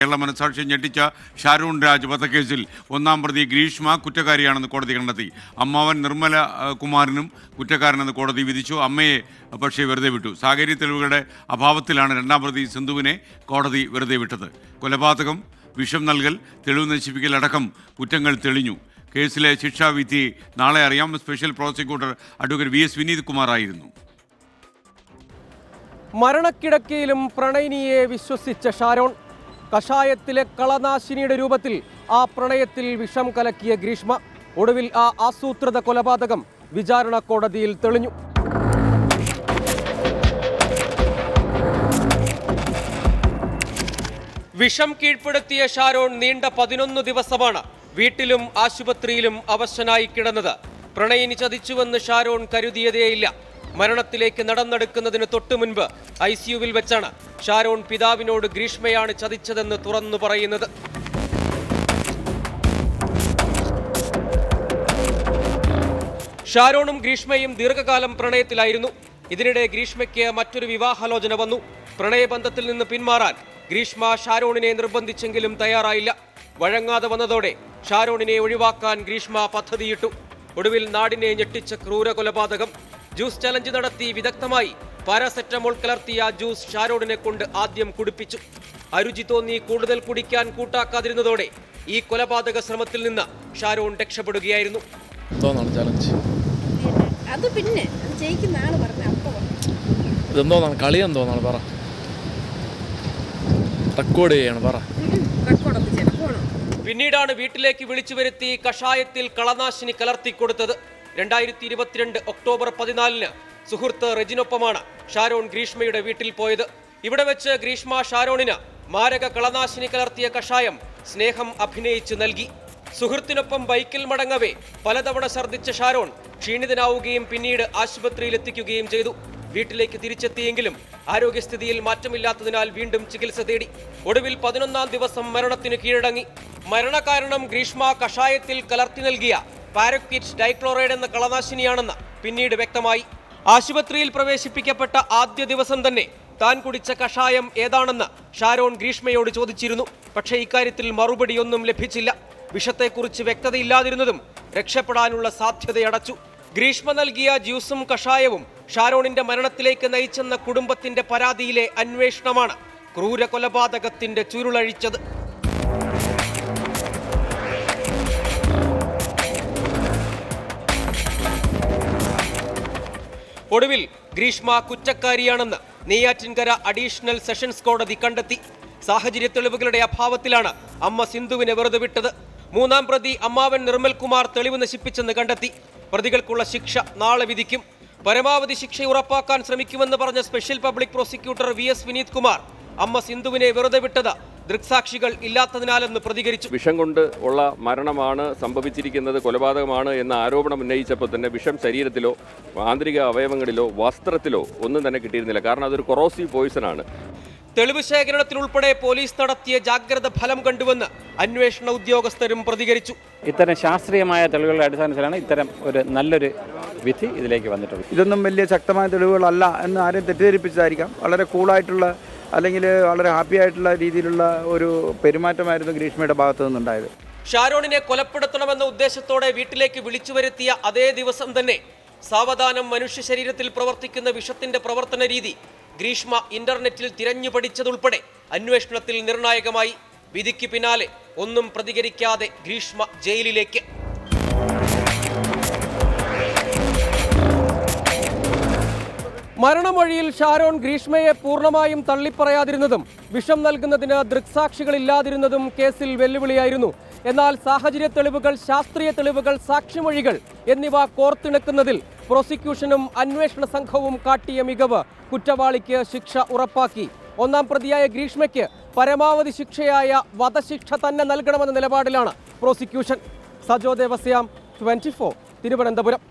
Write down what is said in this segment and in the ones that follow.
കേരള മനസാക്ഷി ഞെട്ടിച്ച ഷാരൂൺ രാജ് വധക്കേസിൽ ഒന്നാം പ്രതി ഗ്രീഷ്മ കുറ്റക്കാരിയാണെന്ന് കോടതി കണ്ടെത്തി. അമ്മാവൻ നിർമ്മല കുമാരനും കുറ്റക്കാരനെന്ന് കോടതി വിധിച്ചു. അമ്മയെ പക്ഷേ വെറുതെ വിട്ടു. സാഹചര്യ തെളിവുകളുടെ അഭാവത്തിലാണ് രണ്ടാം പ്രതി സിന്ധുവിനെ കോടതി വെറുതെ വിട്ടത്. കൊലപാതകം, വിഷം നൽകൽ, തെളിവ് നശിപ്പിക്കൽ അടക്കം കുറ്റങ്ങൾ തെളിഞ്ഞു. കേസിലെ ശിക്ഷാവിധി നാളെ അറിയാം. Special prosecutor advocate V S Vineeth Kumar ആയിരുന്നു. മരണക്കിടക്കയിലും പ്രണയിനിയെ വിശ്വസിച്ച ഷാരോൺ, കഷായത്തിലെ കളനാശിനിയുടെ രൂപത്തിൽ ആ പ്രണയത്തിൽ വിഷം കലക്കിയ ഗ്രീഷ്മ. ഒടുവിൽ ആ ആസൂത്രിത കൊലപാതകം വിചാരണ കോടതിയിൽ തെളിഞ്ഞു. വിഷം കീഴ്പ്പെടുത്തിയ ഷാരോൺ നീണ്ട 11 ദിവസമാണ് വീട്ടിലും ആശുപത്രിയിലും അവശനായി കിടന്നത്. പ്രണയിനി ചതിച്ചുവെന്ന് ഷാരോൺ കരുതിയതേയില്ല. മരണത്തിലേക്ക് നടന്നെടുക്കുന്നതിന് തൊട്ടു മുൻപ് ICUവിൽ വെച്ചാണ് ഷാരോൺ പിതാവിനോട് ഗ്രീഷ്മയാണ് ചതിച്ചതെന്ന് തുറന്നു പറയുന്നത്. ഷാരോണും ഗ്രീഷ്മയും ദീർഘകാലം പ്രണയത്തിലായിരുന്നു. ഇതിനിടെ ഗ്രീഷ്മയ്ക്ക് മറ്റൊരു വിവാഹാലോചന വന്നു. പ്രണയബന്ധത്തിൽ നിന്ന് പിന്മാറാൻ ഗ്രീഷ്മ ഷാരോണിനെ നിർബന്ധിച്ചെങ്കിലും തയ്യാറായില്ല. വഴങ്ങാതെ വന്നതോടെ ഷാരോണിനെ ഒഴിവാക്കാൻ ഗ്രീഷ്മ പദ്ധതിയിട്ടു. ഒടുവിൽ നാടിനെ ഞെട്ടിച്ച ക്രൂര കൊലപാതകം. ജ്യൂസ് ചലഞ്ച് നടത്തി വിദഗ്ധമായി പാരാസെറ്റമോൾ കലർത്തിയ ജ്യൂസ് ഷാരോണിനെ കൊണ്ട് ആദ്യം കുടിപ്പിച്ചു. അരുചി തോന്നി കൂടുതൽ കുടിക്കാൻ കൂട്ടാക്കാതിരുന്നതോടെ ഈ കൊലപാതക ശ്രമത്തിൽ നിന്ന് ഷാരോൺ രക്ഷപ്പെടുകയായിരുന്നു. അത് പിന്നെ ജയിക്കുന്ന ആള് പറഞ്ഞ ഇതെന്തോന്നാണ് കളിയെന്തോന്നാണ് പറ, റെക്കോർഡ് ചെയ്യണം പറ. പിന്നീടാണ് വീട്ടിലേക്ക് വിളിച്ചു വരുത്തി കഷായത്തിൽ കളനാശിനി കലർത്തിക്കൊടുത്തത്. 2022 ഒക്ടോബർ 14 സുഹൃത്ത് റെജിനൊപ്പമാണ് ഷാരോൺ ഗ്രീഷ്മയുടെ വീട്ടിൽ പോയത്. ഇവിടെ വെച്ച് ഗ്രീഷ്മ ഷാരോണിന് മാരക കളനാശിനി കലർത്തിയ കഷായം സ്നേഹം അഭിനയിച്ച് നൽകി. സുഹൃത്തിനൊപ്പം ബൈക്കിൽ മടങ്ങവേ പലതവണ ഛർദ്ദിച്ച ഷാരോൺ ക്ഷീണിതനാവുകയും പിന്നീട് ആശുപത്രിയിൽ എത്തിക്കുകയും ചെയ്തു. വീട്ടിലേക്ക് തിരിച്ചെത്തിയെങ്കിലും ആരോഗ്യസ്ഥിതിയിൽ മാറ്റമില്ലാത്തതിനാൽ വീണ്ടും ചികിത്സ തേടി. ഒടുവിൽ 11ാം ദിവസം മരണത്തിന് കീഴടങ്ങി. മരണകാരണം ഗ്രീഷ്മ കഷായത്തിൽ കലർത്തി നൽകിയ പാരക്വിറ്റ് ഡൈക്ലോറൈഡ് എന്ന കളനാശിനിയാണെന്ന് പിന്നീട് വ്യക്തമായി. ആശുപത്രിയിൽ പ്രവേശിപ്പിക്കപ്പെട്ട ആദ്യ ദിവസം തന്നെ താൻ കുടിച്ച കഷായം ഏതാണെന്ന് ഷാരോൺ ഗ്രീഷ്മയോട് ചോദിച്ചിരുന്നു. പക്ഷേ ഇക്കാര്യത്തിൽ മറുപടിയൊന്നും ലഭിച്ചില്ല. വിഷത്തെക്കുറിച്ച് വ്യക്തതയില്ലാതിരുന്നതും രക്ഷപ്പെടാനുള്ള സാധ്യതയടച്ചു. ഗ്രീഷ്മ നൽകിയ ജ്യൂസും കഷായവും ഷാരോണിന്റെ മരണത്തിലേക്ക് നയിച്ചെന്ന കുടുംബത്തിന്റെ പരാതിയിലെ അന്വേഷണമാണ് ക്രൂര കൊലപാതകത്തിന്റെ ചുരുളഴിച്ചത്. ഒടുവിൽ ഗ്രീഷ്മ കുറ്റക്കാരിയാണെന്ന് നെയ്യാറ്റിൻകര അഡീഷണൽ സെഷൻസ് കോടതി കണ്ടെത്തി. സാഹചര്യ തെളിവുകളുടെ അഭാവത്തിലാണ് അമ്മ സിന്ധുവിനെ വെറുതെ വിട്ടത്. മൂന്നാം പ്രതി അമ്മാവൻ നിർമ്മൽ കുമാർ തെളിവ് നശിപ്പിച്ചെന്ന് കണ്ടെത്തി. പ്രതികൾക്കുള്ള ശിക്ഷ നാളെ വിധിക്കും. പരമാവധി ശിക്ഷ ഉറപ്പാക്കാൻ ശ്രമിക്കുമെന്ന് പറഞ്ഞ special public prosecutor VS Vineeth Kumar അമ്മ സിന്ധുവിനെ വെറുതെ വിട്ടത് ദൃക്സാക്ഷികൾ ഇല്ലാത്തതിനാലെന്ന് പ്രതികരിച്ചു. വിഷം കൊണ്ട് ഉള്ള മരണമാണ് സംഭവിച്ചിരിക്കുന്നത്, കൊലപാതകമാണ് എന്ന ആരോപണം ഉന്നയിച്ചപ്പോൾ തന്നെ വിഷം ശരീരത്തിലോ ആന്തരിക അവയവങ്ങളിലോ വസ്ത്രത്തിലോ ഒന്നും തന്നെ കിട്ടിയിരുന്നില്ല. കാരണം അതൊരു കൊറോസീവ് പോയിസൺ ആണ്. തെളിവ് ശേഖരണത്തിനുൾപ്പെടെ പോലീസ് നടത്തിയ ജാഗ്രത ഫലം കണ്ടുവെന്ന് അന്വേഷണ ഉദ്യോഗസ്ഥരും പ്രതികരിച്ചു. ഇത്തരം ശാസ്ത്രീയമായ തെളിവുകളുടെ അടിസ്ഥാനത്തിലാണ് ഇത്തരം ഒരു നല്ലൊരു വിധി ഇതിലേക്ക് വന്നിട്ടുള്ളത്. ഇതൊന്നും വലിയ ശക്തമായ തെളിവുകളല്ല എന്ന് ആരെയും തെറ്റിദ്ധരിപ്പിച്ചതായിരിക്കാം. വളരെ കൂളായിട്ടുള്ള അല്ലെങ്കിൽ വളരെ ഹാപ്പി ആയിട്ടുള്ള രീതിയിലുള്ള ഒരു പെരുമാറ്റമായിരുന്നു ഗ്രീഷ്മയുടെ ഭാഗത്തു നിന്നുണ്ടായത്. ഷാരോണിനെ കൊലപ്പെടുത്തണമെന്ന ഉദ്ദേശത്തോടെ വീട്ടിലേക്ക് വിളിച്ചു വരുത്തിയ അതേ ദിവസം തന്നെ സാവധാനം മനുഷ്യ ശരീരത്തിൽ പ്രവർത്തിക്കുന്ന വിഷത്തിന്റെ പ്രവർത്തന രീതി ഗ്രീഷ്മ ഇന്റർനെറ്റിൽ തിരഞ്ഞു പഠിച്ചതുൾപ്പെടെ അന്വേഷണത്തിൽ നിർണായകമായി. വിധിക്ക് പിന്നാലെ ഒന്നും പ്രതികരിക്കാതെ ഗ്രീഷ്മ ജയിലിലേക്ക്. മരണമൊഴിയിൽ ഷാരോൺ ഗ്രീഷ്മയെ പൂർണ്ണമായും തള്ളിപ്പറയാതിരുന്നതും വിഷം നൽകുന്നതിന് ദൃക്സാക്ഷികളില്ലാതിരുന്നതും കേസിൽ വെല്ലുവിളിയായിരുന്നു. എന്നാൽ സാഹചര്യ തെളിവുകൾ, ശാസ്ത്രീയ തെളിവുകൾ, സാക്ഷിമൊഴികൾ എന്നിവ കോർത്തിണക്കുന്നതിൽ പ്രോസിക്യൂഷനും അന്വേഷണ സംഘവും കാട്ടിയ മികവ് കുറ്റവാളിക്ക് ശിക്ഷ ഉറപ്പാക്കി. ഒന്നാം പ്രതിയായ ഗ്രീഷ്മയ്ക്ക് പരമാവധി ശിക്ഷയായ വധശിക്ഷ തന്നെ നൽകണമെന്ന നിലപാടിലാണ് പ്രോസിക്യൂഷൻ. സജോ ദേവസ്യാം, 24, തിരുവനന്തപുരം.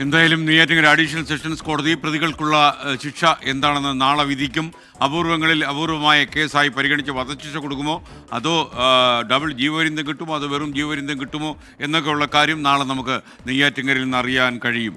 എന്തായാലും നെയ്യാറ്റിൻകര അഡീഷണൽ സെഷൻസ് കോടതി പ്രതികൾക്കുള്ള ശിക്ഷ എന്താണെന്ന് നാളെ വിധിക്കും. അപൂർവങ്ങളിൽ അപൂർവമായ കേസായി പരിഗണിച്ച് വധശിക്ഷ കൊടുക്കുമോ, അതോ ഡബിൾ ജീവപര്യന്തം കിട്ടുമോ, അതോ വെറും ജീവപര്യന്തം കിട്ടുമോ എന്നൊക്കെയുള്ള കാര്യം നാളെ നമുക്ക് നെയ്യാറ്റിൻകരയിൽ നിന്ന് അറിയാൻ കഴിയും.